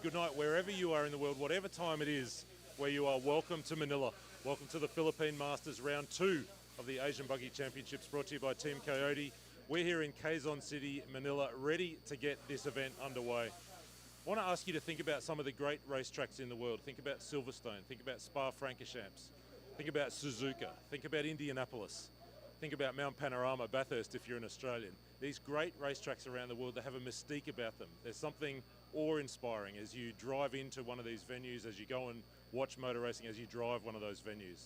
good night, wherever you are in the world, whatever time it is where you are. Welcome to Manila. Welcome to the Philippine Masters Round 2 of the Asian Buggy Championships, brought to you by Team Coyote. We're here in Quezon City, Manila, ready to get this event underway. I want to ask you to think about some of the great racetracks in the world. Think about Silverstone, think about Spa-Francorchamps, think about Suzuka, think about Indianapolis, think about Mount Panorama, Bathurst if you're an Australian. These great racetracks around the world, they have a mystique about them. There's something awe-inspiring as you drive into one of these venues, as you go and watch motor racing, as you drive one of those venues.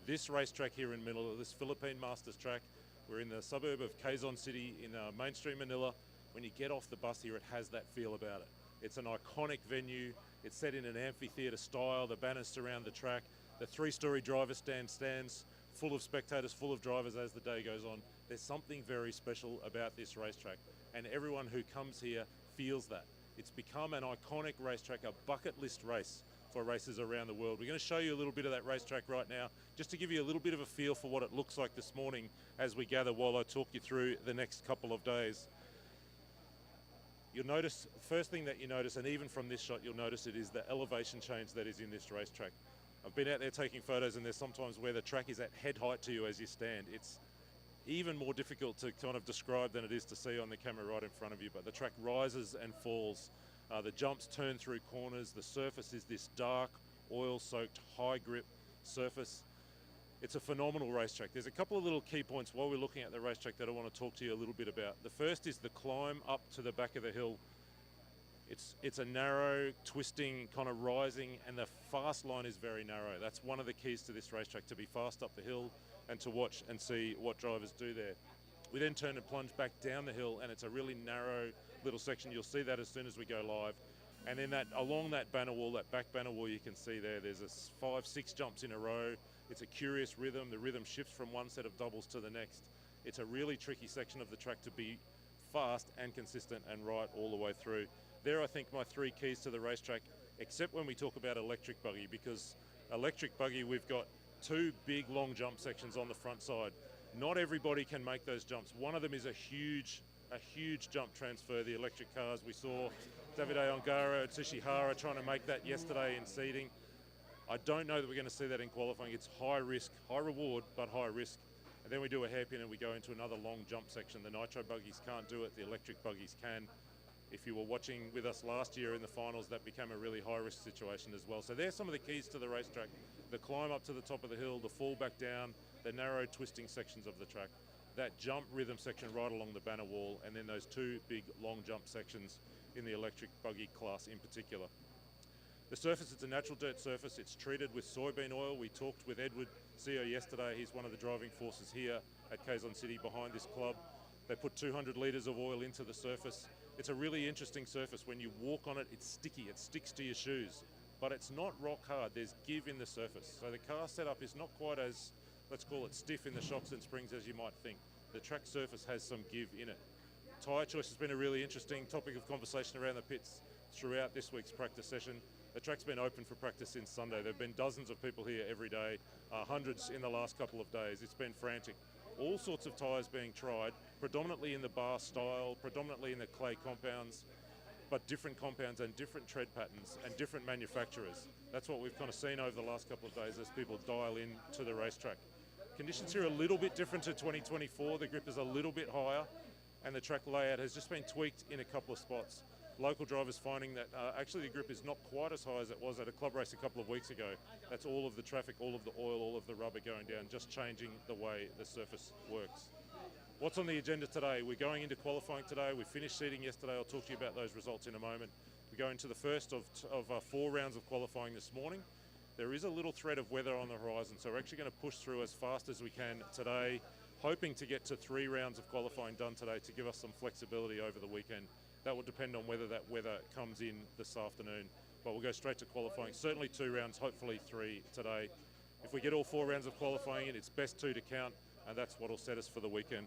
This racetrack here in Manila, this Philippine Masters track, we're in the suburb of Quezon City in mainstream Manila. When you get off the bus here, it has that feel about it. It's an iconic venue. It's set in an amphitheatre style. The banners surround the track. The three-storey driver stand stands full of spectators, full of drivers as the day goes on. There's something very special about this racetrack, and everyone who comes here feels that. It's become an iconic racetrack, a bucket list race for racers around the world. We're going to show you a little bit of that racetrack right now, just to give you a little bit of a feel for what it looks like this morning as we gather while I talk you through the next couple of days. You'll notice, first thing that you notice, and even from this shot you'll notice it, is the elevation change that is in this racetrack. I've been out there taking photos, and there's sometimes where the track is at head height to you as you stand. It's even more difficult to kind of describe than it is to see on the camera right in front of you, but the track rises and falls. The jumps turn through corners. The surface is this dark, oil-soaked, high-grip surface. It's a phenomenal racetrack. There's a couple of little key points while we're looking at the racetrack that I want to talk to you a little bit about. The first is the climb up to the back of the hill. It's a narrow, twisting, kind of rising, and the fast line is very narrow. That's one of the keys to this racetrack, to be fast up the hill and to watch and see what drivers do there. We then turn and plunge back down the hill, and it's a really narrow little section. You'll see that as soon as we go live. And then along that banner wall, that back banner wall, you can see there's 5-6 jumps in a row. It's a curious rhythm. The rhythm shifts from one set of doubles to the next. It's a really tricky section of the track to be fast and consistent and right all the way through. There, I think, my three keys to the racetrack, except when we talk about electric buggy, because electric buggy, we've got two big long jump sections on the front side. Not everybody can make those jumps. One of them is a huge jump transfer, the electric cars. We saw Davide Ongaro and Tsushihara trying to make that yesterday in seeding. I don't know that we're going to see that in qualifying. It's high risk, high reward, but high risk. And then we do a hairpin and we go into another long jump section. The Nitro buggies can't do it, the electric buggies can. If you were watching with us last year in the finals, that became a really high-risk situation as well. So there's some of the keys to the racetrack. The climb up to the top of the hill, the fall back down, the narrow twisting sections of the track, that jump rhythm section right along the banner wall, and then those two big long jump sections in the electric buggy class in particular. The surface, it's a natural dirt surface. It's treated with soybean oil. We talked with Edward CEO yesterday. He's one of the driving forces here at Quezon City behind this club. They put 200 litres of oil into the surface. It's a really interesting surface. When you walk on it, it's sticky. It sticks to your shoes. But it's not rock hard. There's give in the surface. So the car setup is not quite as, let's call it, stiff in the shocks and springs as you might think. The track surface has some give in it. Tyre choice has been a really interesting topic of conversation around the pits throughout this week's practice session. The track's been open for practice since Sunday. There have been dozens of people here every day, hundreds in the last couple of days. It's been frantic. All sorts of tyres being tried, predominantly in the bar style, predominantly in the clay compounds, but different compounds and different tread patterns and different manufacturers. That's what we've kind of seen over the last couple of days as people dial in to the racetrack. Conditions here are a little bit different to 2024. The grip is a little bit higher, and the track layout has just been tweaked in a couple of spots. Local drivers finding that actually the grip is not quite as high as it was at a club race a couple of weeks ago. That's all of the traffic, all of the oil, all of the rubber going down, just changing the way the surface works. What's on the agenda today? We're going into qualifying today. We finished seeding yesterday. I'll talk to you about those results in a moment. We go into the first of 4 rounds of qualifying this morning. There is a little threat of weather on the horizon, so we're actually going to push through as fast as we can today, hoping to get to 3 rounds of qualifying done today to give us some flexibility over the weekend. That will depend on whether that weather comes in this afternoon, but we'll go straight to qualifying. Certainly 2 rounds, hopefully 3 today. If we get all 4 rounds of qualifying in, it's best 2 to count, and that's what will set us for the weekend.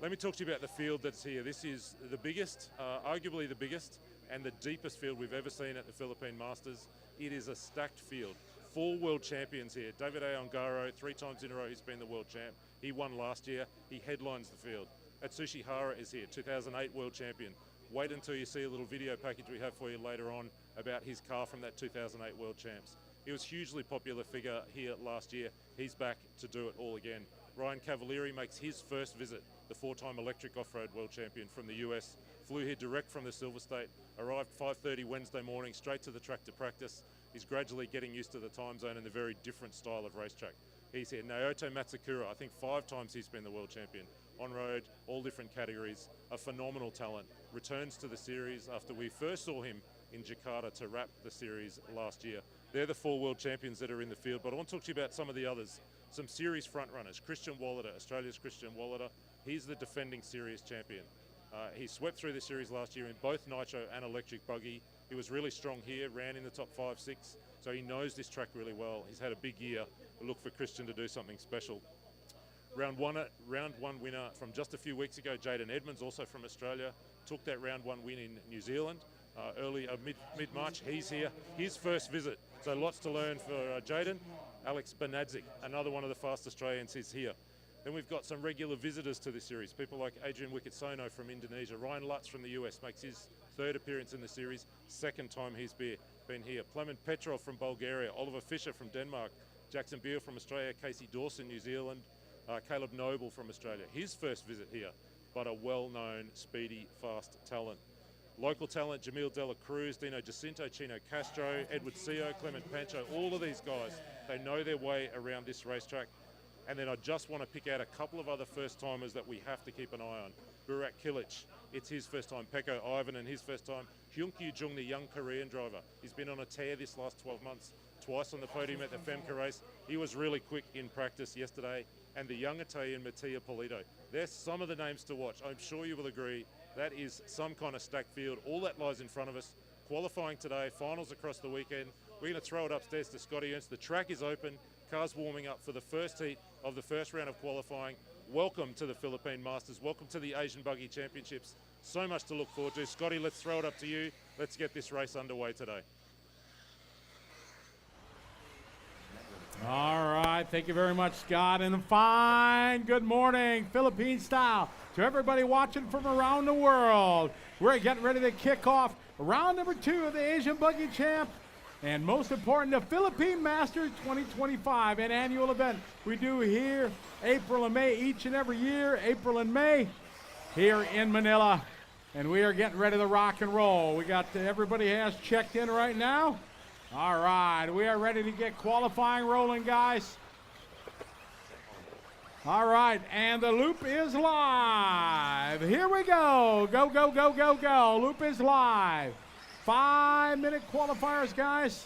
Let me talk to you about the field that's here. This is the biggest, arguably the biggest, and the deepest field we've ever seen at the Philippine Masters. It is a stacked field. 4 world champions here. Davide Ongaro, 3 times in a row he's been the world champ. He won last year. He headlines the field. Tsushihara is here, 2008 world champion. Wait until you see a little video package we have for you later on about his car from that 2008 World Champs. He was a hugely popular figure here last year. He's back to do it all again. Ryan Cavalieri makes his first visit, the 4-time electric off-road world champion from the US. Flew here direct from the Silver State, arrived 5:30 Wednesday morning, straight to the track to practice. He's gradually getting used to the time zone and the very different style of racetrack. He's here. Naoto Matsukura, I think 5 times he's been the world champion. On road, all different categories, a phenomenal talent. Returns to the series after we first saw him in Jakarta to wrap the series last year. They're the 4 world champions that are in the field, but I want to talk to you about some of the others. Some series front runners. Christian Wallader, Australia's Christian Wallader. He's the defending series champion. He swept through the series last year in both Nitro and electric buggy. He was really strong here, ran in the top 5, 6, so he knows this track really well. He's had a big year. We look for Christian to do something special. Round one winner from just a few weeks ago, Jaden Edmonds, also from Australia, took that round 1 win in New Zealand mid-March. He's here, his first visit, so lots to learn for Jaden. Alex Benadzik, another one of the fast Australians, is here. Then we've got some regular visitors to the series, people like Adrian Wickensono from Indonesia. Ryan Lutz from the US makes his 3rd appearance in the series, 2nd time he's been here. Plemen Petrov from Bulgaria, Oliver Fisher from Denmark, Jackson Beale from Australia, Casey Dawson, New Zealand, Caleb Noble from Australia. His first visit here, but a well-known, speedy, fast talent. Local talent, Jamil Dela Cruz, Dino Jacinto, Chino Castro, Edward Seo, Clement Pancho, all of these guys, they know their way around this racetrack. And then I just want to pick out a couple of other first-timers that we have to keep an eye on. Burak Kilic, it's his first time. Pekko Ivanen, his first time. Hyunkyu Jung, the young Korean driver. He's been on a tear this last 12 months, twice on the podium at the Femke race. He was really quick in practice yesterday. And the young Italian, Mattia Polito. There's some of the names to watch. I'm sure you will agree that is some kind of stacked field. All that lies in front of us. Qualifying today, finals across the weekend. We're going to throw it upstairs to Scotty Ernst. The track is open. Cars warming up for the first heat of the first round of qualifying. Welcome to the Philippine Masters. Welcome to the Asian Buggy Championships. So much to look forward to. Scotty, let's throw it up to you. Let's get this race underway today. All right, thank you very much, Scott, and a fine good morning, Philippine style, to everybody watching from around the world. We're getting ready to kick off round number 2 of the Asian Buggy Champ, and most important, the Philippine Masters 2025, an annual event we do here April and May each and every year, April and May, here in Manila, and we are getting ready to rock and roll. We got everybody has checked in right now. All right, we are ready to get qualifying rolling, guys. All right, and the loop is live. Here we go. Go, go, go, go, go. Loop is live. 5-minute qualifiers, guys.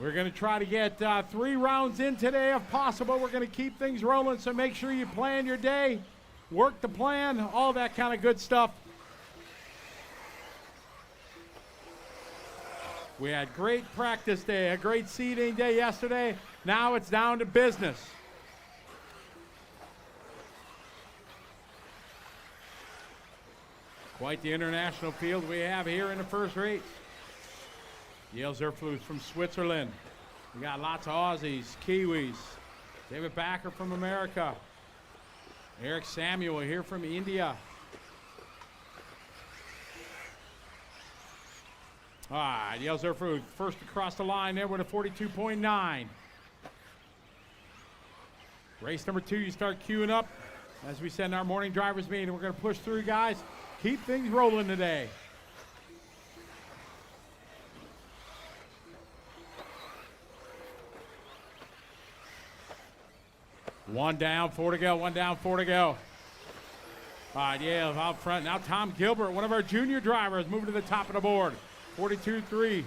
We're going to try to get 3 rounds in today if possible. We're going to keep things rolling, so make sure you plan your day, work the plan, all that kind of good stuff. We had great practice day, a great seeding day yesterday. Now it's down to business. Quite the international field we have here in the first race. Yale Zerflus from Switzerland. We got lots of Aussies, Kiwis. David Backer from America. Eric Samuel here from India. All right, Yale Zerflus first across the line there with a 42.9. Race number 2, you start queuing up as we send our morning drivers meeting. We're going to push through, guys. Keep things rolling today. One down, 4 to go. One down, 4 to go. All right, Yale out front. Now Tom Gilbert, one of our junior drivers, moving to the top of the board. 42.3.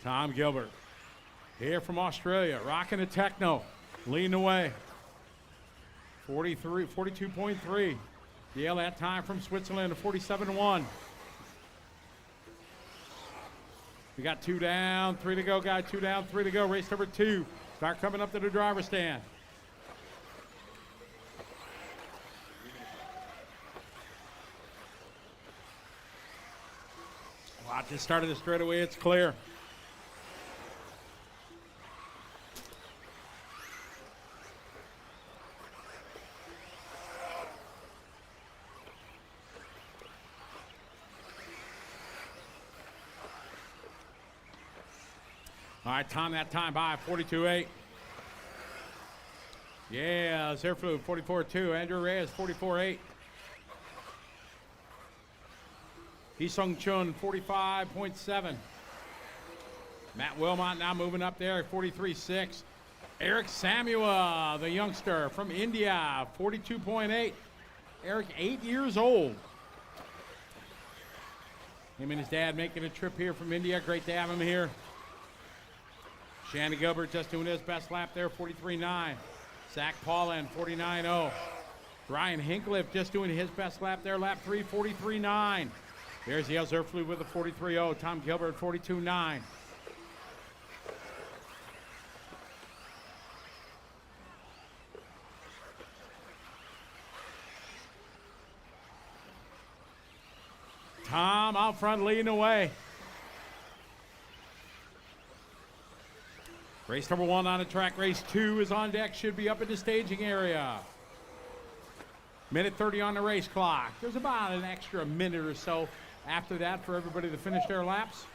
Tom Gilbert here from Australia, rocking the techno, leading the way. 42.3. Yale that time from Switzerland, a 47.1. We got 2 down, 3 to go, guys. 2 down, 3 to go. Race number 2. Start coming up to the driver's stand. At the start of the straightaway, it's clear. All right, time that time by 42-8. Yeah, Zerflu 44-2. Andrew Reyes 44-8. Hee-Sung Chun 45.7. Matt Wilmot now moving up there 43-6. Eric Samuel, the youngster from India, 42.8. Eric, 8 years old. Him and his dad making a trip here from India. Great to have him here. Shannon Gilbert just doing his best lap there, 43.9. Zach Paulin, 49.0. Ryan Hinckliffe just doing his best lap there, lap 3, 43.9. There's Yale Zerflu with a 43.0. Tom Gilbert, 42.9. Tom out front leading away. Race number 1 on the track. Race 2 is on deck. Should be up in the staging area. Minute 30 on the race clock. There's about an extra minute or so after that for everybody to finish their laps.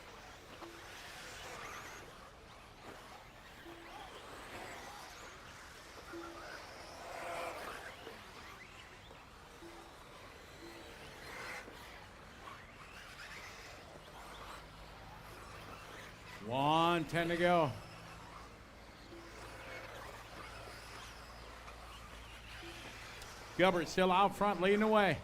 One, 10 to go. Gilbert still out front, leading away.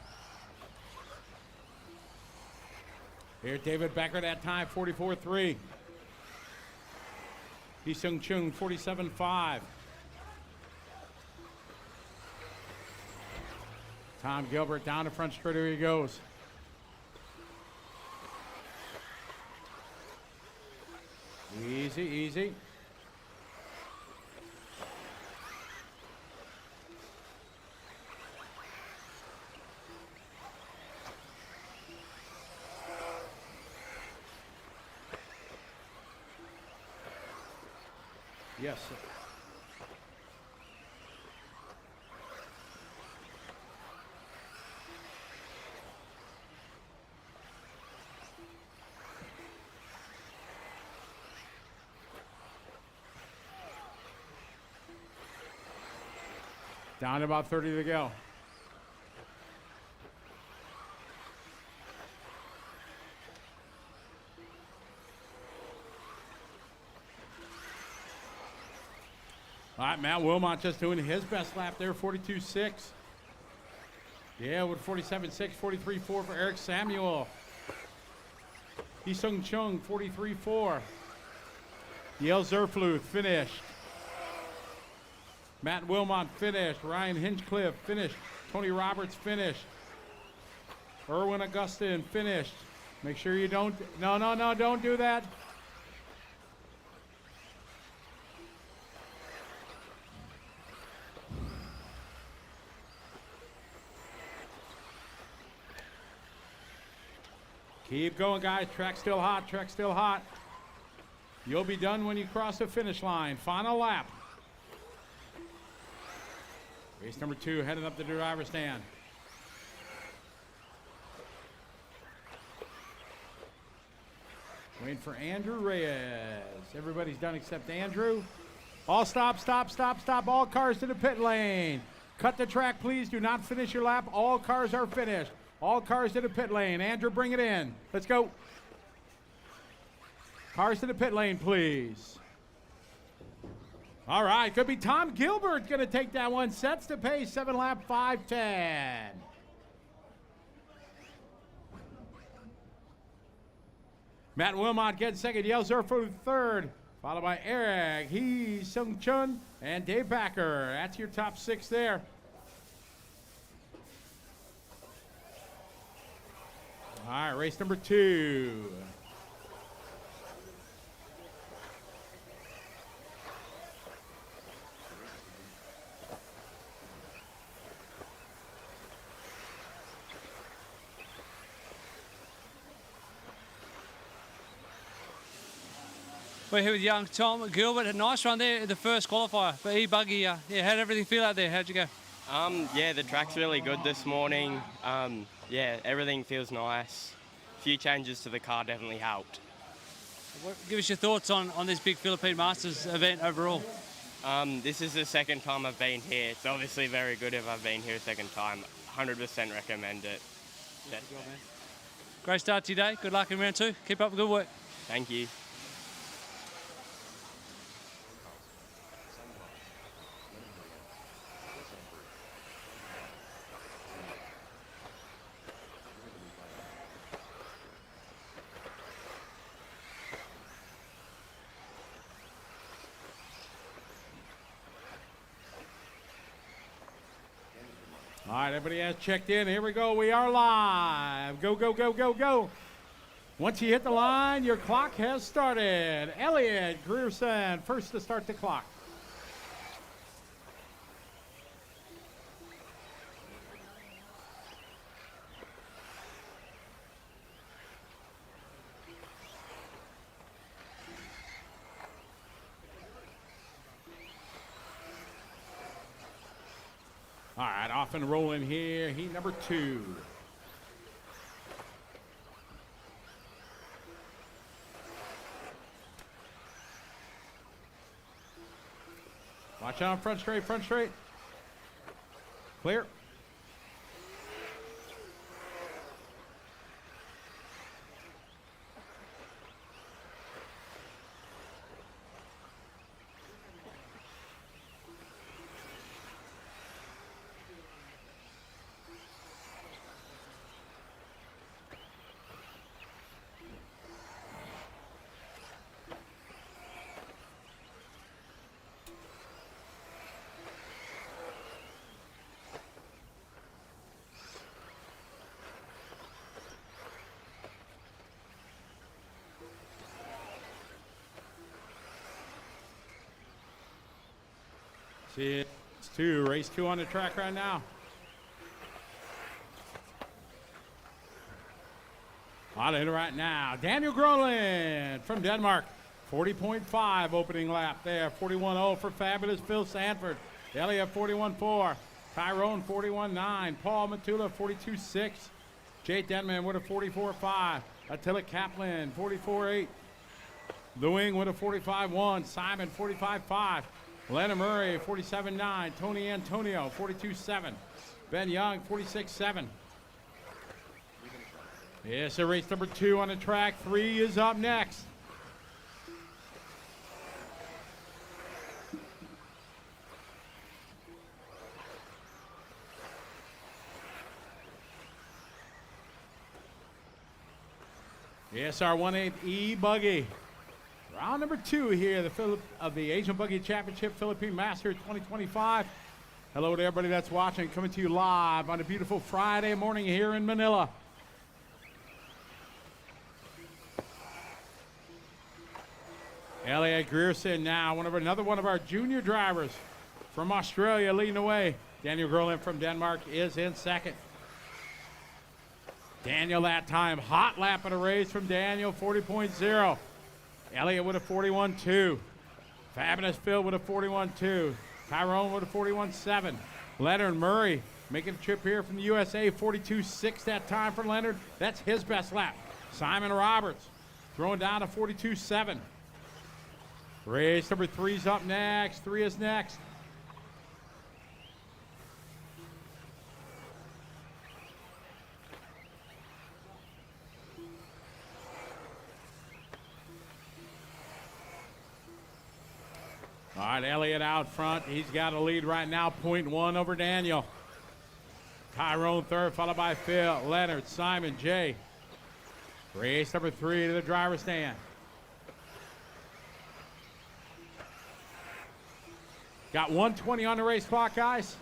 Here's David Becker that time, 44.3. Hee-Sung Chung, 47.5. Tom Gilbert down the front straight, here he goes. Easy, easy. Yes, sir. Down to about 30 to go. All right, Matt Wilmot just doing his best lap there, 42.6. Yeah, with 47.6, 43.4 for Eric Samuel. Hee-Sung Chung, 43.4. Yale Zerflu finished. Matt Wilmot finished. Ryan Hinchcliffe finished. Tony Roberts finished. Erwin Augustin finished. Make sure you don't, no, don't do that. Keep going, guys. Track's still hot. Track's still hot. You'll be done when you cross the finish line. Final lap. Race number 2 heading up the driver's stand. Waiting for Andrew Reyes. Everybody's done except Andrew. All stop. All cars to the pit lane. Cut the track, please. Do not finish your lap. All cars are finished. All cars to the pit lane. Andrew, bring it in. Let's go. Cars to the pit lane, please. All right, could be Tom Gilbert going to take that one. Sets the pace, 7 lap, 5:10. Matt Wilmot gets second. Yale Zerflu third. Followed by Eric, Hee-Sung Chun, and Dave Backer. That's your top 6 there. All right, race number 2. We're here with young Tom Gilbert. A nice run there in the first qualifier. But Buggy, yeah, how'd everything feel out there? How'd you go? Yeah, the track's really good this morning. Yeah, everything feels nice. A few changes to the car definitely helped. Give us your thoughts on this big Philippine Masters event overall. This is the second time I've been here. It's obviously very good if I've been here a second time. 100% recommend it. Yeah. Great start to your day. Good luck in round 2. Keep up the good work. Thank you. All right, everybody has checked in. Here we go. We are live. Go, go, go, go, go. Once you hit the line, your clock has started. Elliot Grierson, first to start the clock. All right, off and rolling here. Heat number 2. Watch out, front straight, front straight. Clear. See, it's 2, race 2 on the track right now. On it right now, Daniel Groenland from Denmark. 40.5 opening lap there. 41.0 for Fabulous Phil Sanford. Elliott 41.4. Tyrone 41.9. Paul Matula 42.6. Jay Denman with a 44.5. Attila Kaplan 44.8. The Wing with a 45.1. Simon 45.5. Leonard Murray 47.9. Tony Antonio 42.7. Ben Young 46.7. Yes, so race number 2 on the track. 3 is up next. Yes, our 1/8 Buggy. Round number 2 here, the Asian Buggy Championship Philippine Master 2025. Hello to everybody that's watching, coming to you live on a beautiful Friday morning here in Manila. Elliot Grierson now, another one of our junior drivers from Australia leading the way. Daniel Groenland from Denmark is in second. Daniel that time, hot lap of the race from Daniel, 40.0. Elliott with a 41.2. Fabulous Phil with a 41.2. Tyrone with a 41.7. Leonard Murray making a trip here from the USA, 42.6 that time for Leonard. That's his best lap. Simon Roberts throwing down a 42.7. Race number 3's up next. 3 is next. All right, Elliott out front. He's got a lead right now, 0.1 over Daniel. Tyrone third, followed by Phil, Leonard, Simon, Jay. Race number 3 to the driver's stand. Got 1:20 on the race clock, guys.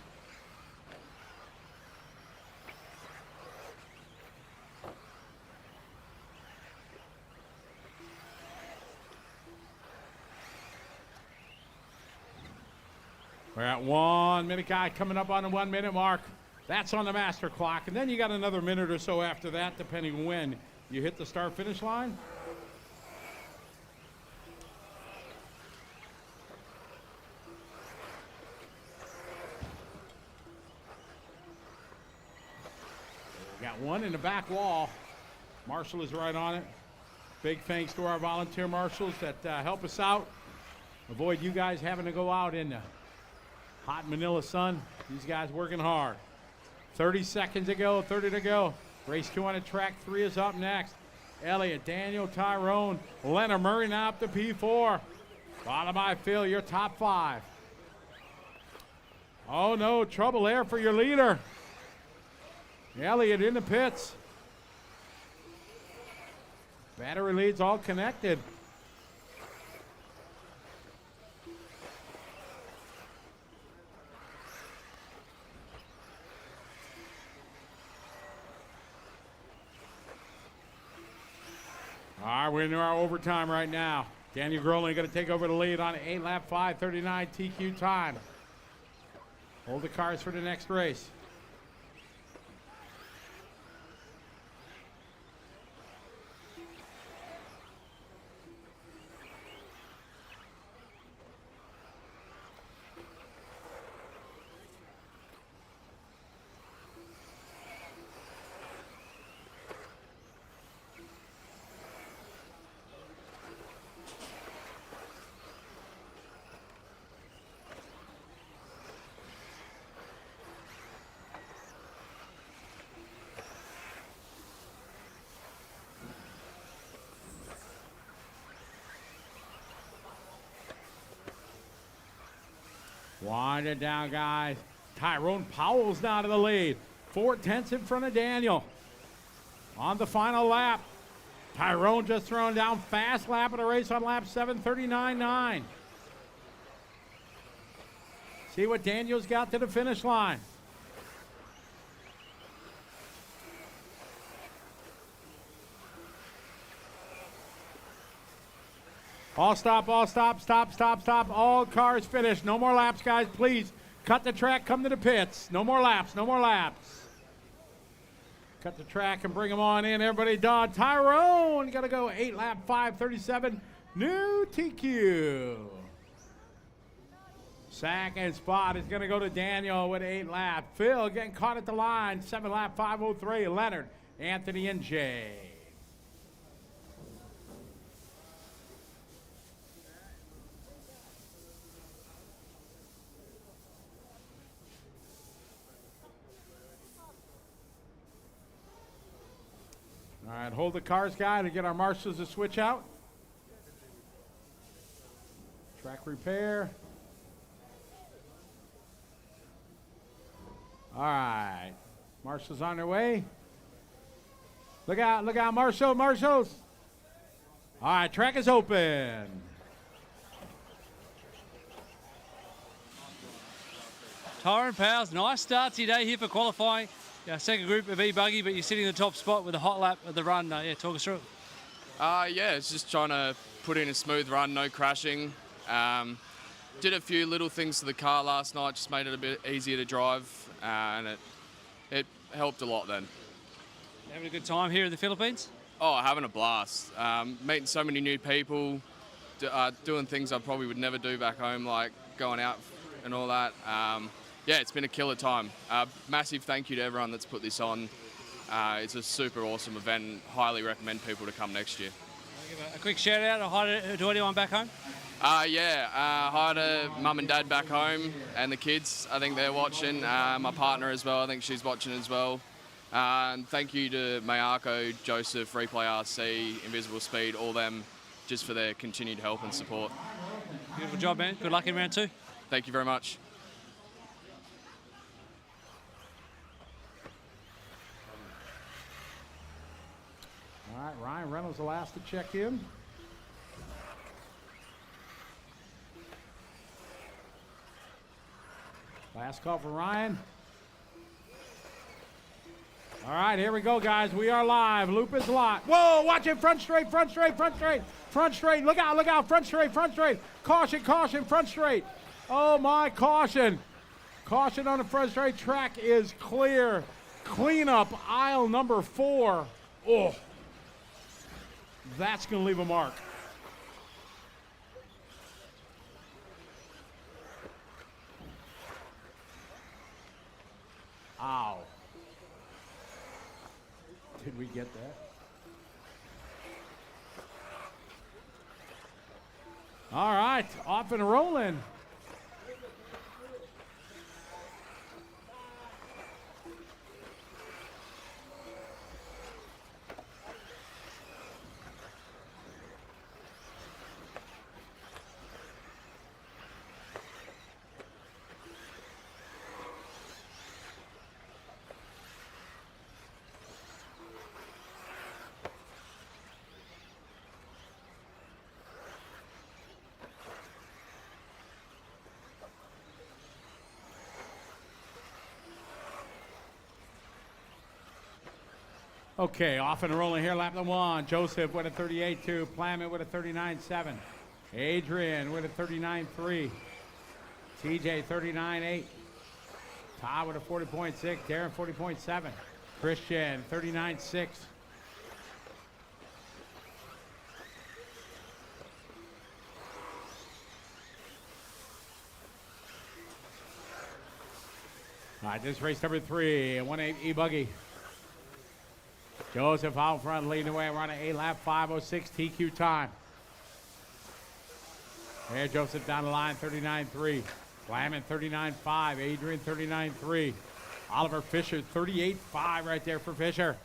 We're at 1 minute, guy, coming up on the 1 minute mark. That's on the master clock. And then you got another minute or so after that, depending when you hit the start finish line. got one in the back wall. Marshall is right on it. Big thanks to our volunteer marshals that help us out. Avoid you guys having to go out in the hot Manila sun. These guys working hard. 30 seconds to go, 30 to go. Race 2 on the track, 3 is up next. Elliott, Daniel, Tyrone, Leonard Murray now up to P4. Followed by Phil, your top 5. Oh no, trouble there for your leader. Elliott in the pits. Battery leads all connected. All right, we're into our overtime right now. Daniel Grolin going to take over the lead on an 8-lap 5:39 TQ time. Hold the cars for the next race. Wind it down, guys. Tyrone Powell's now to the lead. 4/10 in front of Daniel. On the final lap. Tyrone just throwing down fast lap of the race on lap 7:39.9. See what Daniel's got to the finish line. All stop, stop. All cars finished. No more laps, guys, please. Cut the track, come to the pits. No more laps. Cut the track and bring them on in. Everybody done. Tyrone, got to go 8-lap 5:37. New TQ. Second spot is going to go to Daniel with 8 laps. Phil getting caught at the line. 7-lap 5:03. Leonard, Anthony, and Jay. All right, hold the cars, guy, to get our marshals to switch out. Track repair. All right, marshals on their way. Look out, marshals. All right, track is open. Tyrone Powers, nice start today here for qualifying. Yeah, second group of E-Buggy, but you're sitting in the top spot with a hot lap of the run. Yeah, talk us through it. Yeah, it's just trying to put in a smooth run, no crashing. Did a few little things to the car last night, just made it a bit easier to drive, and it helped a lot then. Having a good time here in the Philippines? Oh, having a blast. Meeting so many new people, doing things I probably would never do back home, like going out and all that. Yeah, it's been a killer time. Massive thank you to everyone that's put this on. It's a super awesome event. Highly recommend people to come next year. I'll give a quick shout out or hi to anyone back home? Hi to mum and dad back home and the kids. I think they're watching. My partner as well. I think she's watching as well. And thank you to Mayako, Joseph, Replay RC, Invisible Speed, all them, just for their continued help and support. Beautiful job, man. Good luck in round 2. Thank you very much. All right, Ryan Reynolds the last to check in. Last call for Ryan. All right, here we go, guys. We are live. Loop is locked. Whoa, watch it. Front straight. Look out. Front straight. Caution, front straight. Oh, my, caution. Caution on the front straight. Track is clear. Clean up aisle number 4. Oh, that's going to leave a mark. Ow. Did we get that? All right, off and rolling. Okay, off and rolling here, lap number 1. Joseph with a 38.2. Plamet with a 39.7. Adrian with a 39.3. TJ 39.8. Todd with a 40.6. Darren 40.7. Christian 39.6. All right, this is race number 3, 1-8 Buggy. Joseph out front, leading the way. We're on an 8-lap, 5:06 TQ time. There, Joseph down the line, 39.3. Flamin 39.5. Adrian 39.3. Oliver Fisher 38.5 right there for Fisher.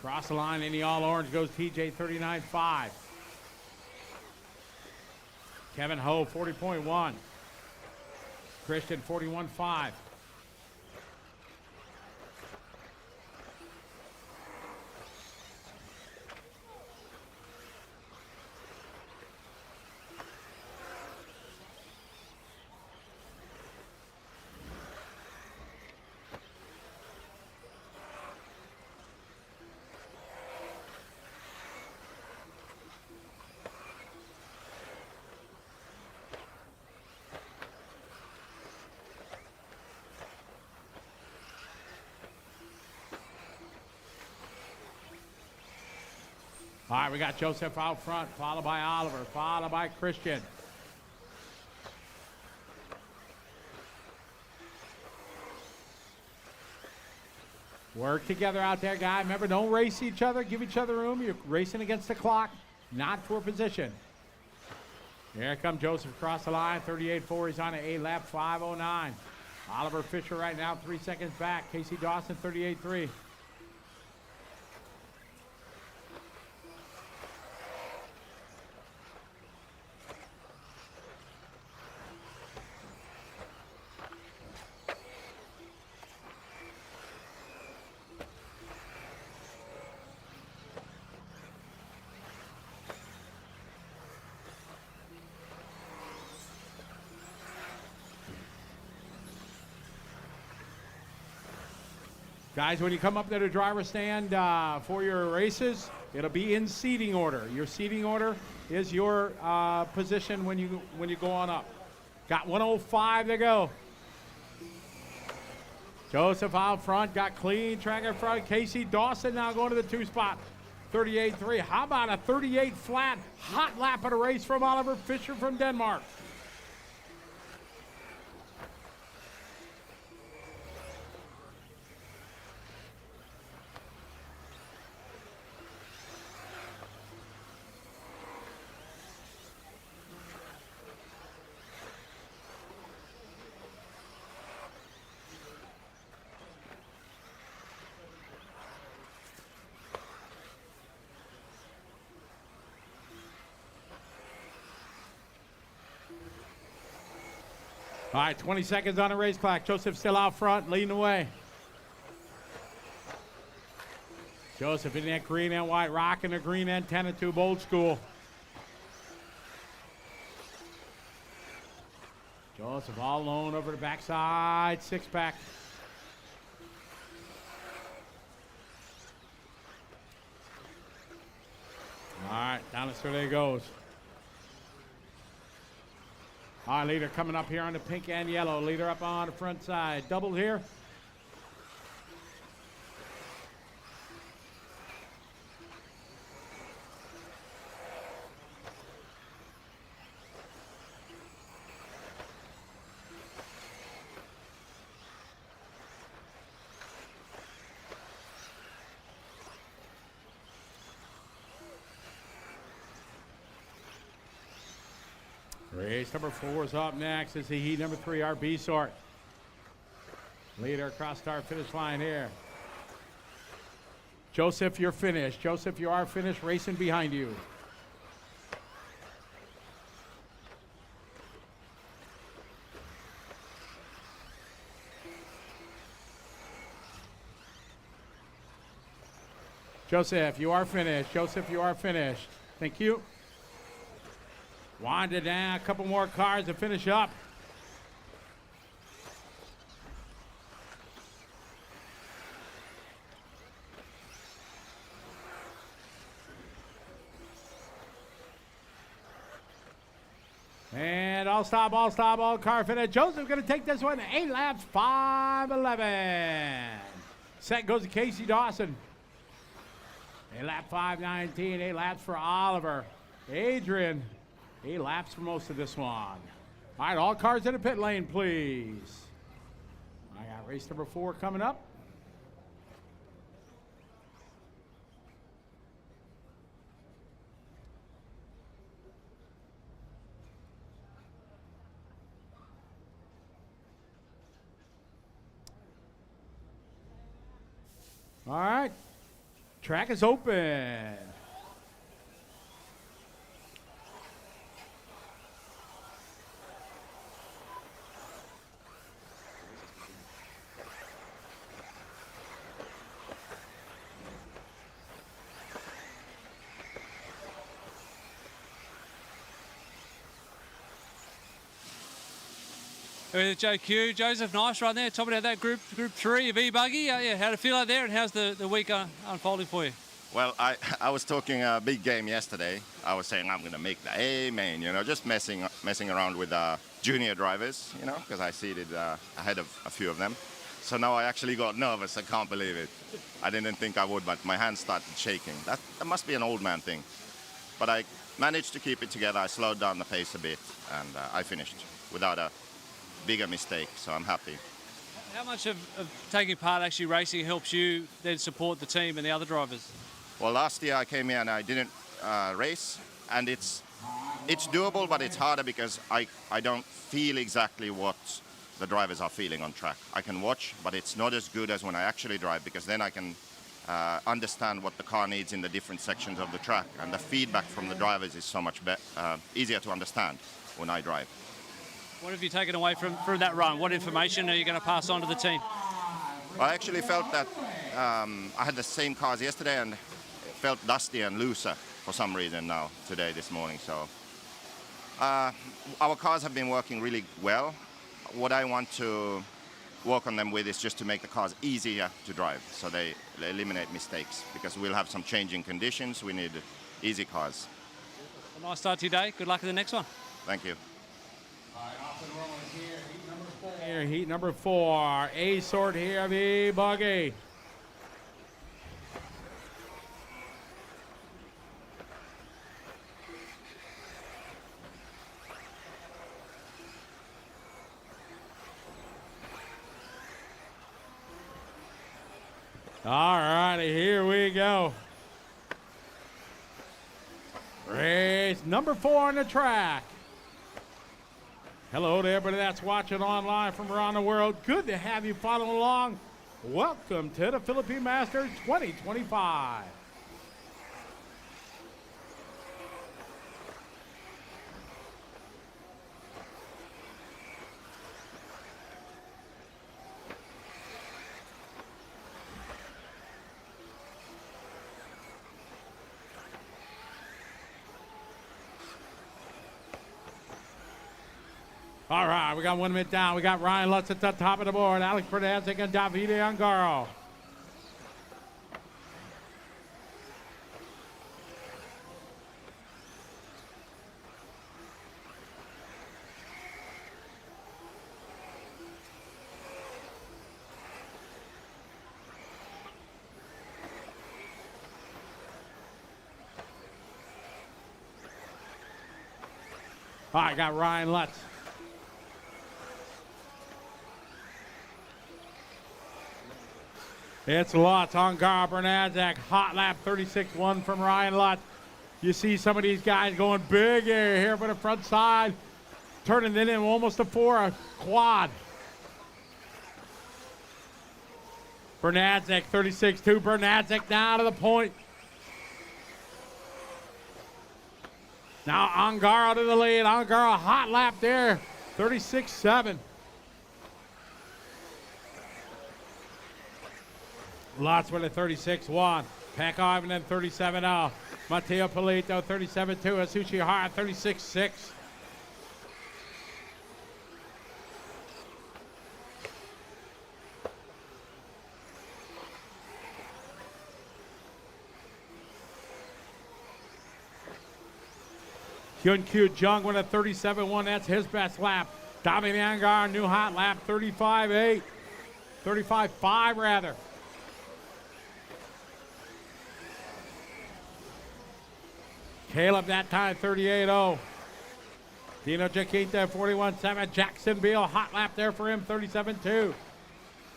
Cross the line in the all orange goes TJ 39.5. Kevin Ho 40.1. Christian 41.5. All right, we got Joseph out front, followed by Oliver, followed by Christian. Work together out there, guys. Remember, don't race each other. Give each other room. You're racing against the clock, not for position. Here comes Joseph across the line, 38.4. He's on an 8-lap, 5:09. Oliver Fisher right now, 3 seconds back. Casey Dawson, 38.3. Guys, when you come up to the driver's stand for your races, it'll be in seating order. Your seating order is your position when you go on up. Got 1:05 to go. Joseph out front, got clean track in front. Casey Dawson now going to the 2 spot. 38.3. How about a 38 flat hot lap of the race from Oliver Fisher from Denmark? All right, 20 seconds on the race clock. Joseph still out front, leading the way. Joseph in that green and white, rocking the green antenna tube, old school. Joseph all alone over the backside, 6-pack. All right, down the straight he goes. All right, leader coming up here on the pink and yellow. Leader up on the front side. Double here. Race number 4 is up next. It's the heat number 3, our B sort. Leader across our finish line here. Joseph, you're finished. Joseph, you are finished. Racing behind you. Joseph, you are finished. Joseph, you are finished. Thank you. Winded down. A couple more cars to finish up. And all car finish. Joseph going to take this one 8 laps, 5:11. Set goes to Casey Dawson. A lap 5:19, 8 laps for Oliver. Adrian, 8 laps for most of this one. All right, all cars in the pit lane, please. I got race number 4 coming up. All right, track is open. Joe Q, Joseph, nice right there, topping out that group 3 of E-Buggy. Yeah, how'd it feel out there, and how's the week unfolding for you? Well, I was talking a big game yesterday. I was saying I'm going to make the A main, you know, just messing around with junior drivers, you know, because I seated ahead of a few of them. So now I actually got nervous. I can't believe it. I didn't think I would, but my hands started shaking. That must be an old man thing. But I managed to keep it together. I slowed down the pace a bit, and I finished without a bigger mistake, so I'm happy. How much of taking part actually racing helps you then support the team and the other drivers? Well, last year I came here and I didn't race, and it's doable, but it's harder because I don't feel exactly what the drivers are feeling on track. I can watch, but it's not as good as when I actually drive, because then I can understand what the car needs in the different sections of the track, and the feedback from the drivers is so much easier to understand when I drive. What have you taken away from that run? What information are you going to pass on to the team? I actually felt that I had the same cars yesterday, and it felt dusty and looser for some reason now, this morning. So our cars have been working really well. What I want to work on them with is just to make the cars easier to drive, so they eliminate mistakes, because we'll have some changing conditions. We need easy cars. A nice start to your day. Good luck in the next one. Thank you. Here, heat number 4, A sort here, the Buggy. All righty, here we go. Race number 4 on the track. Hello to everybody that's watching online from around the world. Good to have you following along. Welcome to the Philippine Masters 2025. All right, we got 1 minute down. We got Ryan Lutz at the top of the board. Alex Berdanzik and Davide Angaro. All right, got Ryan Lutz. It's Lutz on Gar Bernadzak. Hot lap 36-1 from Ryan Lutz. You see some of these guys going big here for the front side. turning it in almost a 4, a quad. Bernadzik, 36-2. Bernadzik down to the point. Now Angara to the lead. Angara, hot lap there, 36-7. Lutz with a 36-1. Pekka Ivanen, 37-0. Matteo Polito, 37-2. Asushi Hara, 36-6. Hyun-Kyu Jung with a 37-1. That's his best lap. Dami Angar, new hot lap, 35-8. 35-5 rather. Caleb that time, 38-0. Dino Jaquita, 41-7. Jackson Beal, hot lap there for him, 37-2.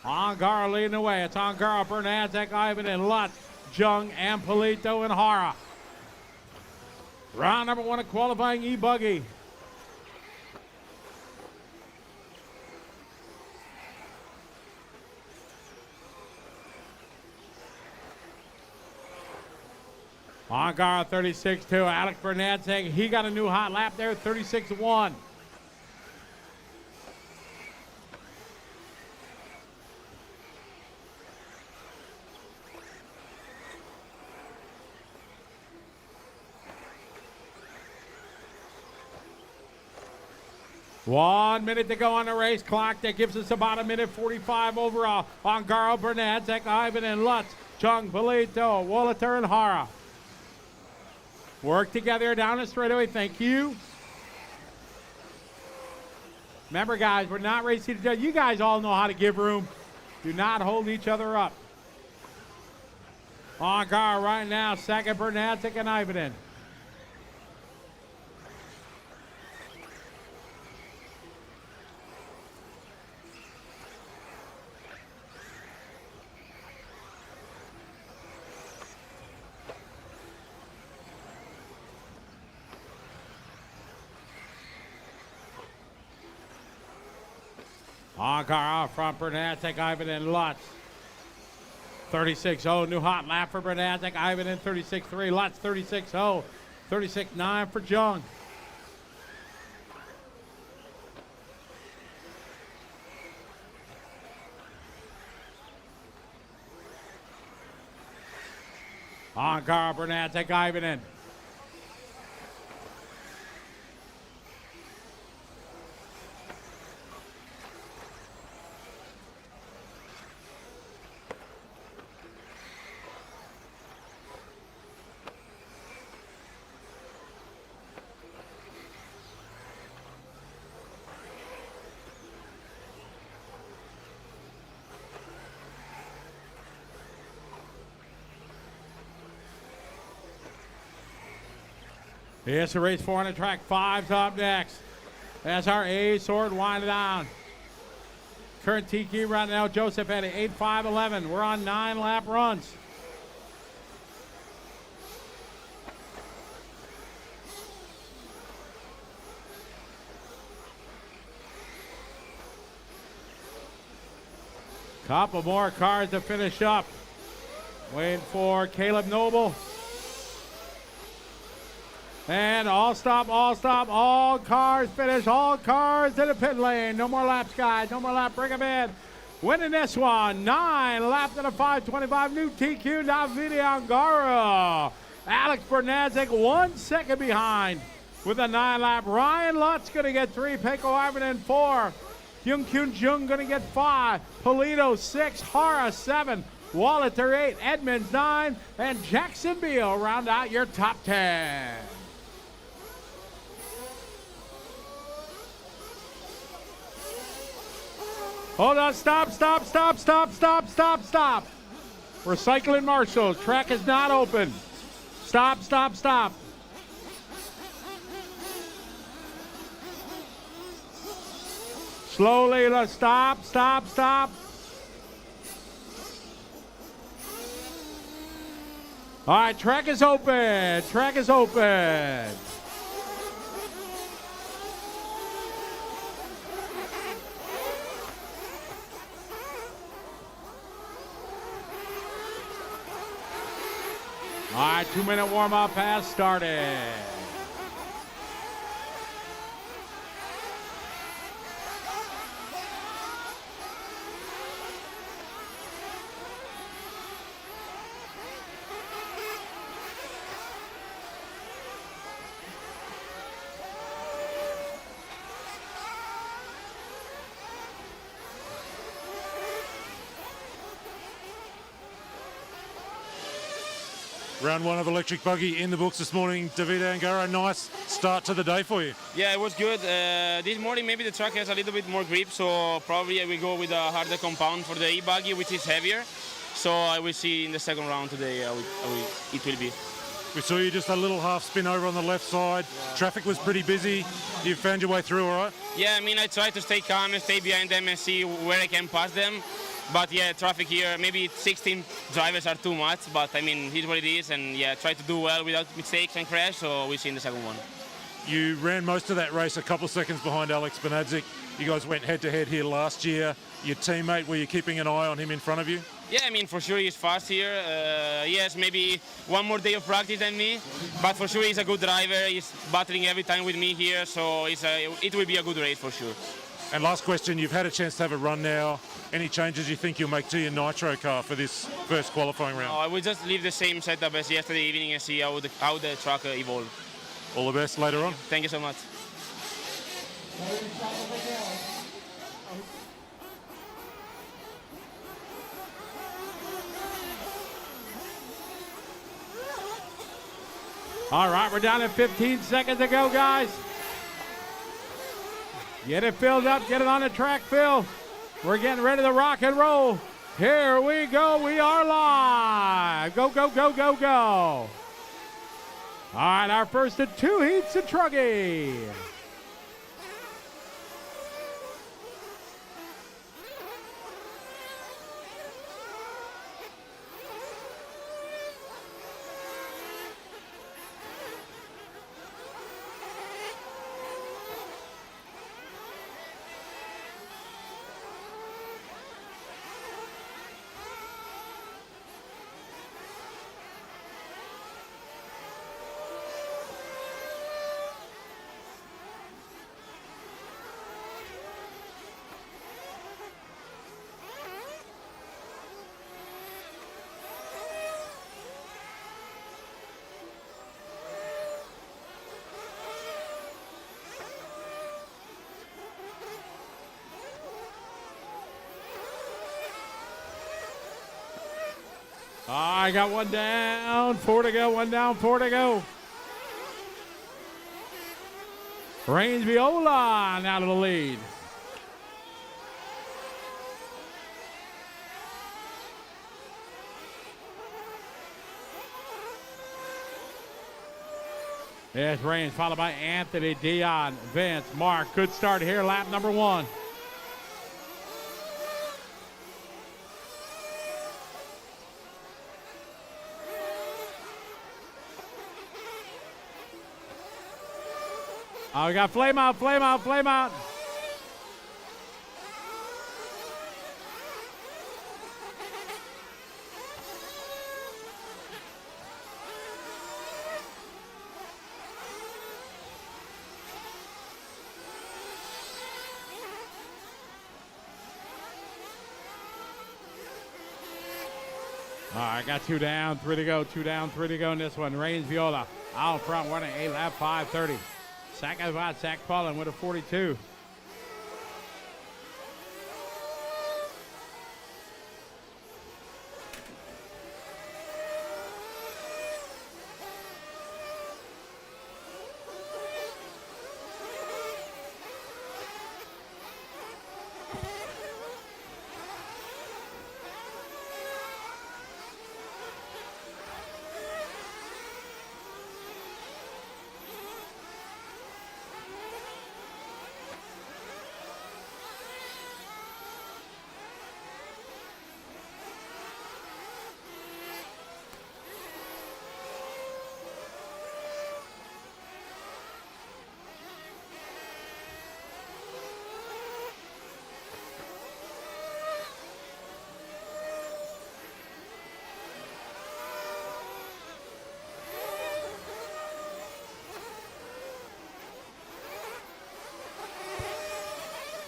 Angara leading the way. It's Angara, Bernadzik, Ivan, and Lutz, Jung, and Polito, and Hara. Round number 1 of qualifying E-Buggy. Angara 36-2. Alex Bernadzik, he got a new hot lap there, 36-1. One minute to go on the race clock. That gives us about a minute 45 overall. Angara, Bernadzik, Ivan, and Lutz, Chung, Polito, Woliter, and Hara. Work together down the straightaway. Thank you. Remember, guys, we're not racing each other. You guys all know how to give room. Do not hold each other up. Angara right now, second, Bernadzik and Ivanen. Angara out front, Bernadzik, Ivan, and Lutz. 36-0, new hot lap for Bernadzik, Ivan, and 36-3. Lutz, 36-0, 36-9 for Jung. Angara, Bernadzik, Ivan. Here's the race 400 track. 5's up next. As our A sword winding down. Current TQ right now, Joseph at 8-5-11. We're on 9 lap runs. Couple more cars to finish up. Waiting for Caleb Noble. And all stop, all cars finish, all cars to the pit lane. No more laps, guys, no more laps, bring them in. Winning this one, 9 laps to the 5:25, new TQ, Davide Angara. Alex Bernadzik 1 second behind with a 9 lap. Ryan Lutz gonna get 3, Pekko Ivanen 4. Hyun-Kyu Jung gonna get 5, Polito 6, Hara 7, Woliter 8, Edmonds 9, and Jackson Beal round out your top 10. Hold on, stop. Recycling marshals, track is not open. Stop. Slowly, let's stop. All right, track is open. All right, 2-minute warm-up has started. Round one of Electric Buggy in the books this morning. David Angaro, nice start to the day for you. Yeah, it was good. This morning maybe the track has a little bit more grip, so probably I will go with a harder compound for the e-buggy, which is heavier. So I will see in the second round today it will be. We saw you just a little half spin over on the left side. Yeah. Traffic was pretty busy. You found your way through all right? Yeah, I mean, I try to stay calm and stay behind them and see where I can pass them. But yeah, traffic here, maybe 16 drivers are too much, but I mean, here's what it is, and yeah, try to do well without mistakes and crash, so we'll see in the second one. You ran most of that race a couple of seconds behind Alex Benadzik. You guys went head-to-head here last year. Your teammate, were you keeping an eye on him in front of you? Yeah, I mean, for sure he's fast here. Yes, maybe one more day of practice than me, but for sure he's a good driver. He's battling every time with me here, so it will be a good race for sure. And last question, you've had a chance to have a run now. Any changes you think you'll make to your Nitro car for this first qualifying round? I will just leave the same setup as yesterday evening and see how the track evolves. All the best later on. Thank you so much. All right, we're down at 15 seconds to go, guys. Get it filled up, get it on the track, Phil. We're getting ready to rock and roll. Here we go, we are live. Go, go, go, go, go. All right, our first of two heats of truggy. I got one down, 4 to go, one down, 4 to go. Rains Viola out of the lead. There's Rains, followed by Anthony, Dion, Vince, Mark. Good start here, lap number 1. Oh, we got flame out, flame out, flame out. All right, got 2 down, 3 to go, 2 down, 3 to go in this one. Rains Viola out front, running a lap 5:30. Sack Avad, Sack falling with a 42.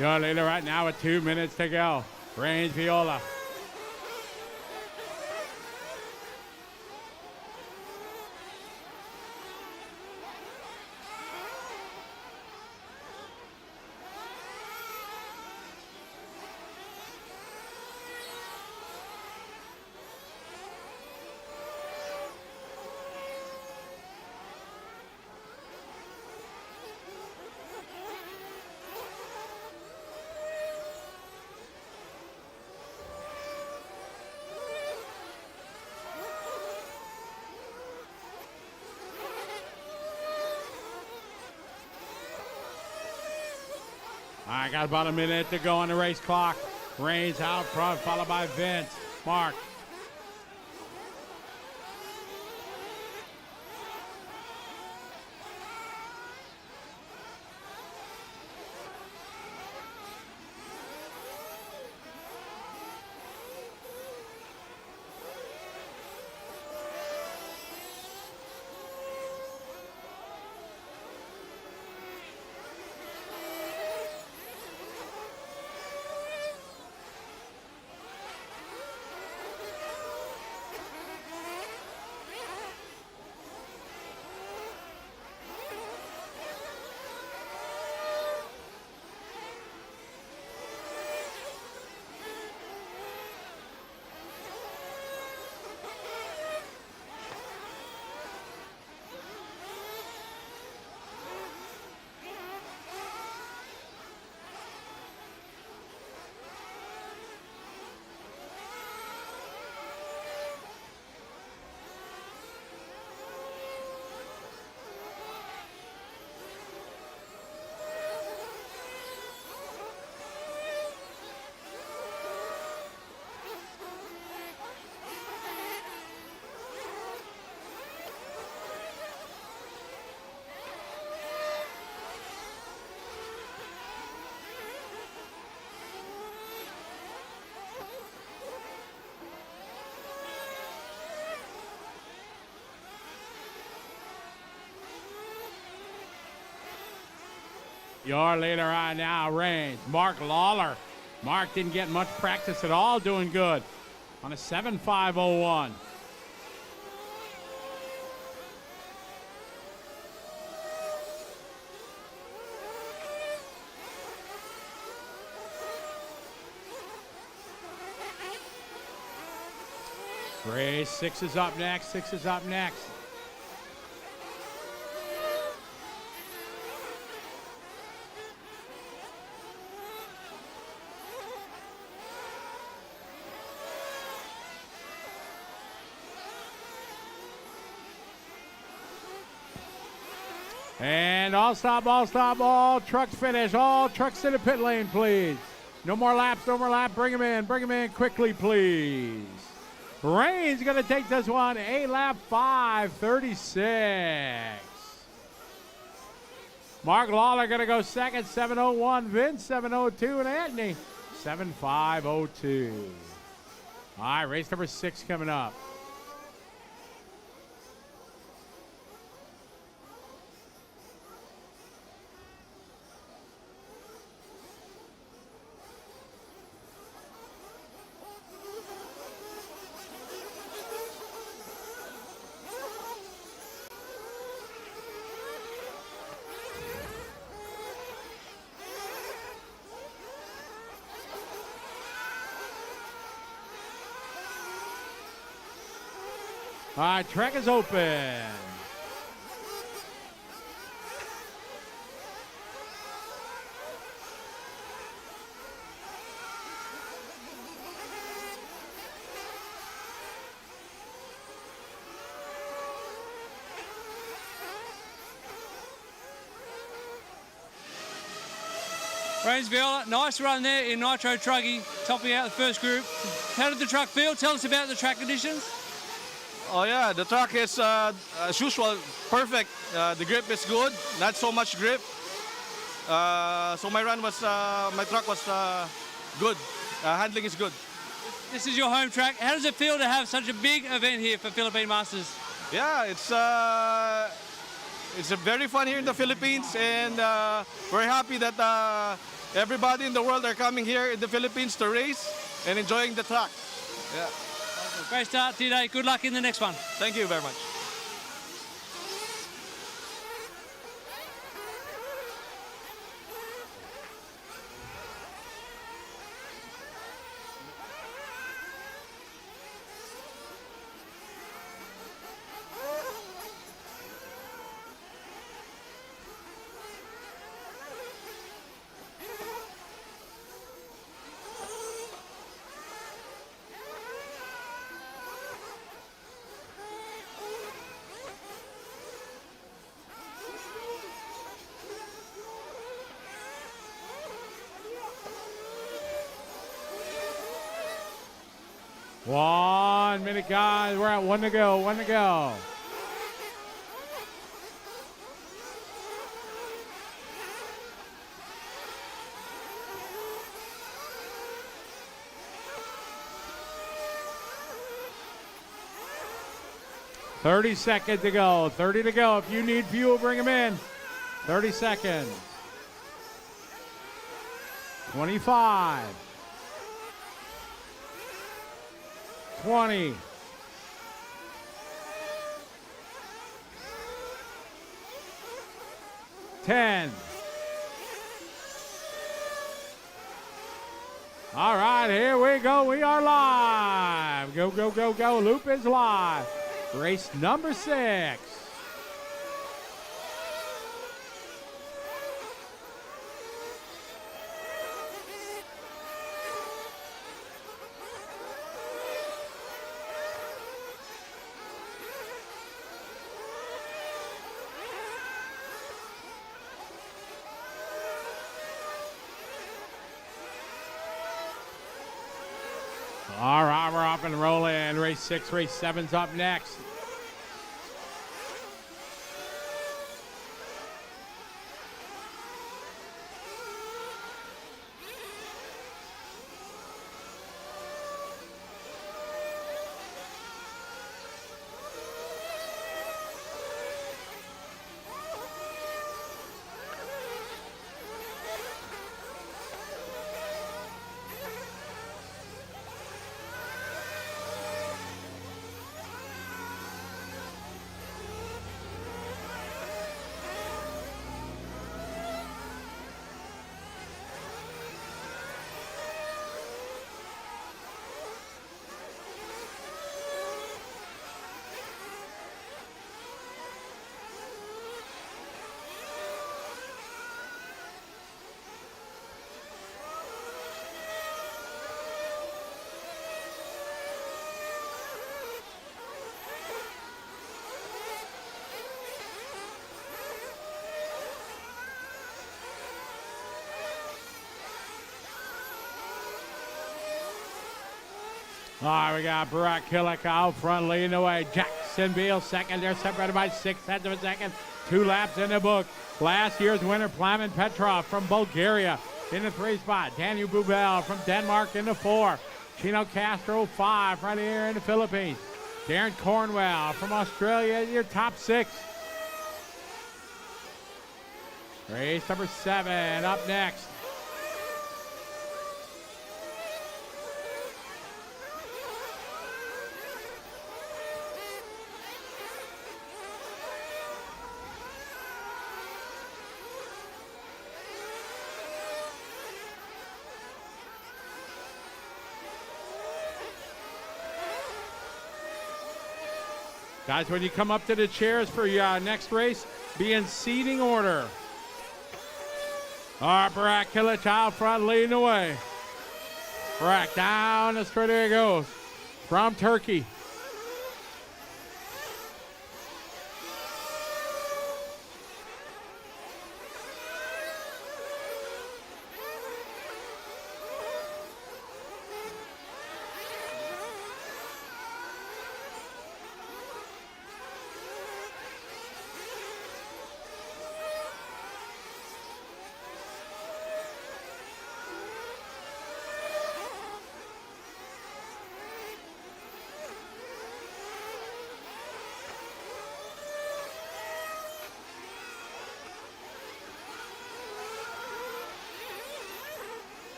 Your leader right now with 2 minutes to go. Reigns Viola. I got about a minute to go on the race clock. Reigns out front, followed by Vince. Mark. Your leader right now, Reigns. Mark Lawler. Mark didn't get much practice at all, doing good on a 7.501. Grace, 6 is up next, 6 is up next. And all stop, all trucks finish, all trucks in the pit lane, please. No more laps, bring them in quickly, please. Reigns gonna take this one, a lap 5:36. Mark Lawler gonna go second, 7:01. Vince, 7:02, and Anthony, 7:5:02. All right, race number 6 coming up. All right, track is open. Reigns Viola, nice run there in Nitro Truggy, topping out the first group. How did the truck feel? Tell us about the track conditions. Oh yeah, the track is as usual perfect. The grip is good, not so much grip. So my truck was good. Handling is good. This is your home track. How does it feel to have such a big event here for Philippine Masters? Yeah, it's a very fun here in the Philippines, and we're happy that everybody in the world are coming here in the Philippines to race and enjoying the track. Yeah. Great start today. Good luck in the next one. Thank you very much. One minute, guys. We're at one to go. One to go. $30 seconds to go. 30 to go. If you need fuel, bring them in. 30 seconds. 25. 20. 10. All right, here we go. We are live. Go, go, go, go. Loop is live. Race number 6. All right, we're off and rolling. Race 6, race 7's up next. All right, we got Barack Killick out front leading the way. Jacksonville second. They're separated by 6 tenths of a second. 2 laps in the book. Last year's winner, Plamen Petrov from Bulgaria in the 3 spot. Daniel Bubel from Denmark in the 4. Chino Castro 5 right here in the Philippines. Darren Cornwell from Australia in your top 6. Race number 7 up next. Guys, when you come up to the chairs for your next race, be in seating order. All right, Barack Killich out front leading the way. Barack down the straight, there he goes. From Turkey.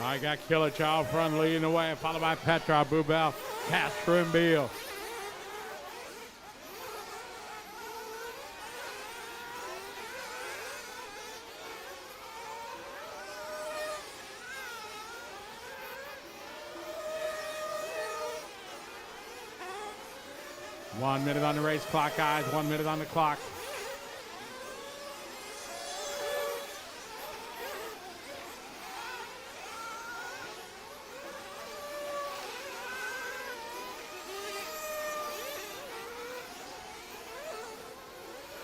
I got Kilich out front leading the way, followed by Petrov, Bubel, Castro, and Beal. One minute on the race clock, guys. 1 minute on the clock.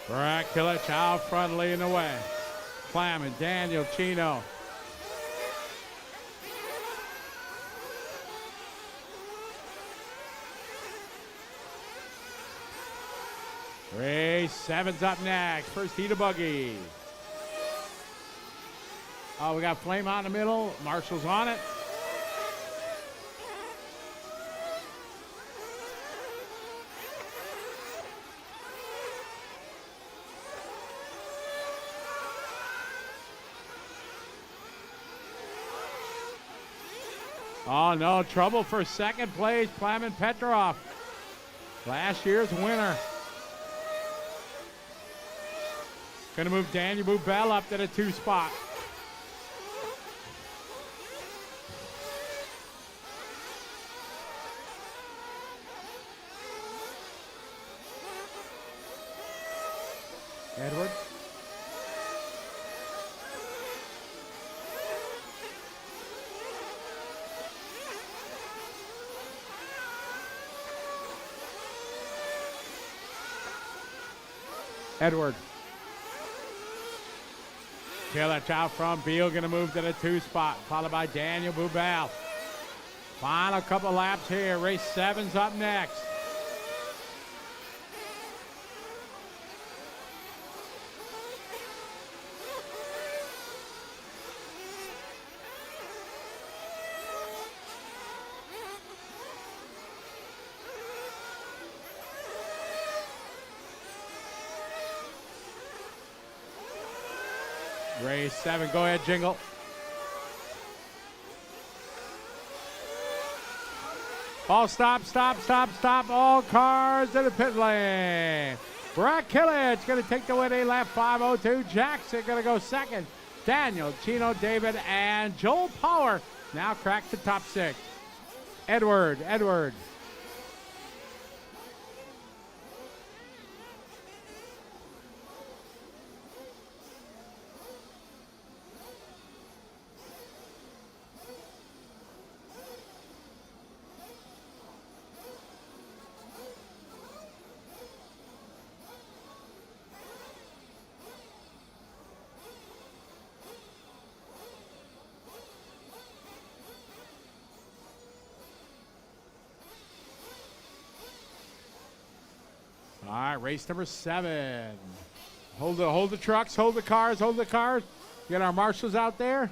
Brad Kilich out front leading the way. Clam, Daniel, Chino. Race 7's up next. First heat of Buggy. Oh, we got Flame out in the middle. Marshall's on it. Oh, no trouble for second place. Plamen Petrov. Last year's winner. Gonna move Daniel Bubel up to the 2 spot. Edward. Edward. Kilich out front. Beal going to move to the 2 spot, followed by Daniel Bubel. Final couple laps here. Race 7's up next. Race 7, go ahead, Jingle. All stop. All cars to the pit lane. Brad Kilich going to take the win, a lap 5:02. Jackson going to go second. Daniel, Chino, David, and Joel Power now cracked the top 6. Edward. All right, race number 7. Hold the trucks, hold the cars. Get our marshals out there.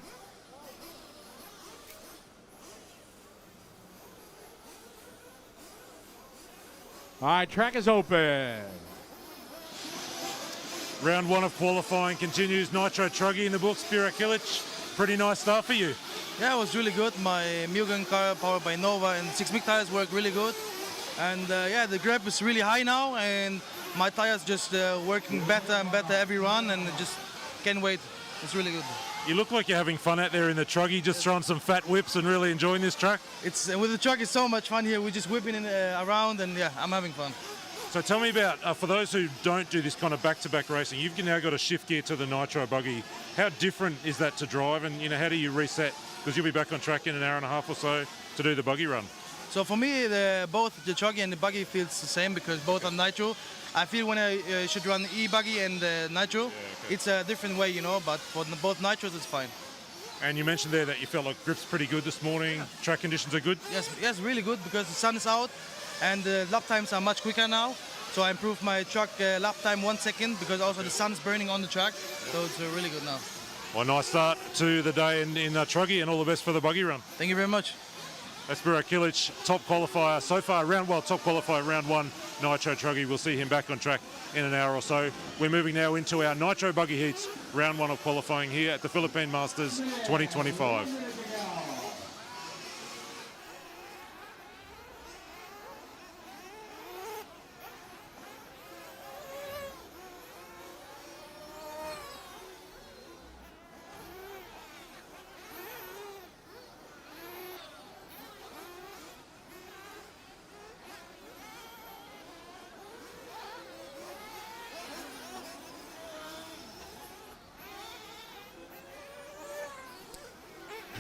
All right, track is open. Round 1 of qualifying continues. Nitro Truggy in the books. Brad Kilich, pretty nice start for you. Yeah, it was really good. My Mugen car powered by Nova and 6 big tires worked really good. And yeah, the grip is really high now, and my tires just working better and better every run, and just can't wait. It's really good. You look like you're having fun out there in the Truggy, just throwing some fat whips and really enjoying this track. It's with the truck, it's so much fun here. We're just whipping around, and yeah, I'm having fun. So tell me about, for those who don't do this kind of back-to-back racing, you've now got a shift gear to the Nitro Buggy. How different is that to drive, and how do you reset? Because you'll be back on track in an hour and a half or so to do the Buggy run. So for me, both the truggy and the buggy feels the same because both are Nitro. I feel when I should run the e-buggy and Nitro, it's a different way, but for both Nitros, it's fine. And you mentioned there that you felt like grip's pretty good this morning. Track conditions are good? Yes, really good because the sun is out and the lap times are much quicker now. So I improved my truck lap time 1 second because also the sun's burning on the track. So it's really good now. Well, nice start to the day in Truggy, and all the best for the Buggy run. Thank you very much. That's Brad Kilich, top qualifier so far, top qualifier round 1, Nitro Truggy. We'll see him back on track in an hour or so. We're moving now into our Nitro Buggy heats, round 1 of qualifying here at the Philippine Masters 2025.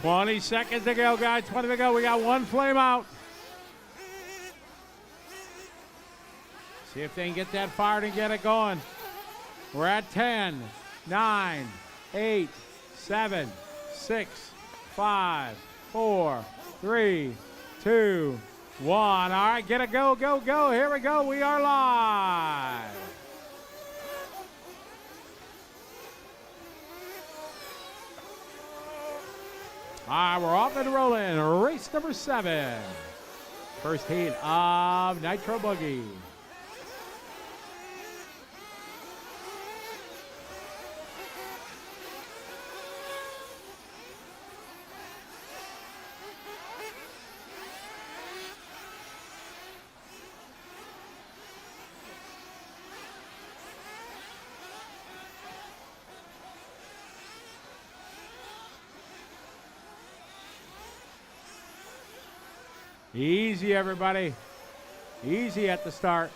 20 seconds to go, guys. 20 to go. We got one flame out. See if they can get that fired and get it going. We're at 10, 9, 8, 7, 6, 5, 4, 3, 2, 1. All right, get it, go, go, go. Here we go. We are live. All right, we're off and rolling. Race number 7. First heat of Nitro Buggy. Easy, everybody. Easy at the start.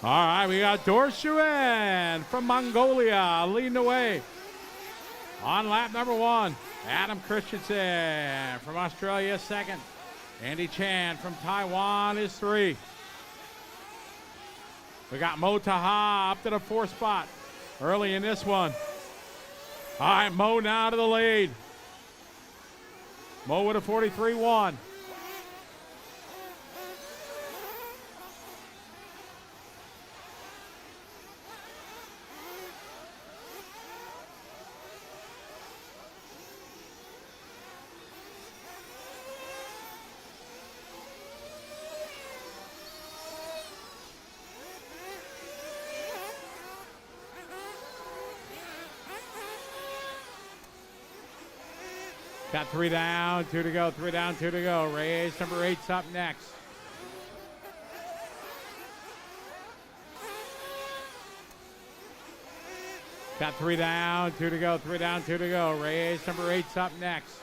All right, we got Dorshuan from Mongolia leading the way. On lap number 1, Adam Christensen from Australia second. Andy Chan from Taiwan is 3. We got Mo Taha up to the 4th spot early in this one. All right, Mo now to the lead. Mo with a 43-1. Got 3 down, 2 to go, 3 down, 2 to go. Race number 8's up next. Got 3 down, 2 to go, 3 down, 2 to go. Race number 8's up next.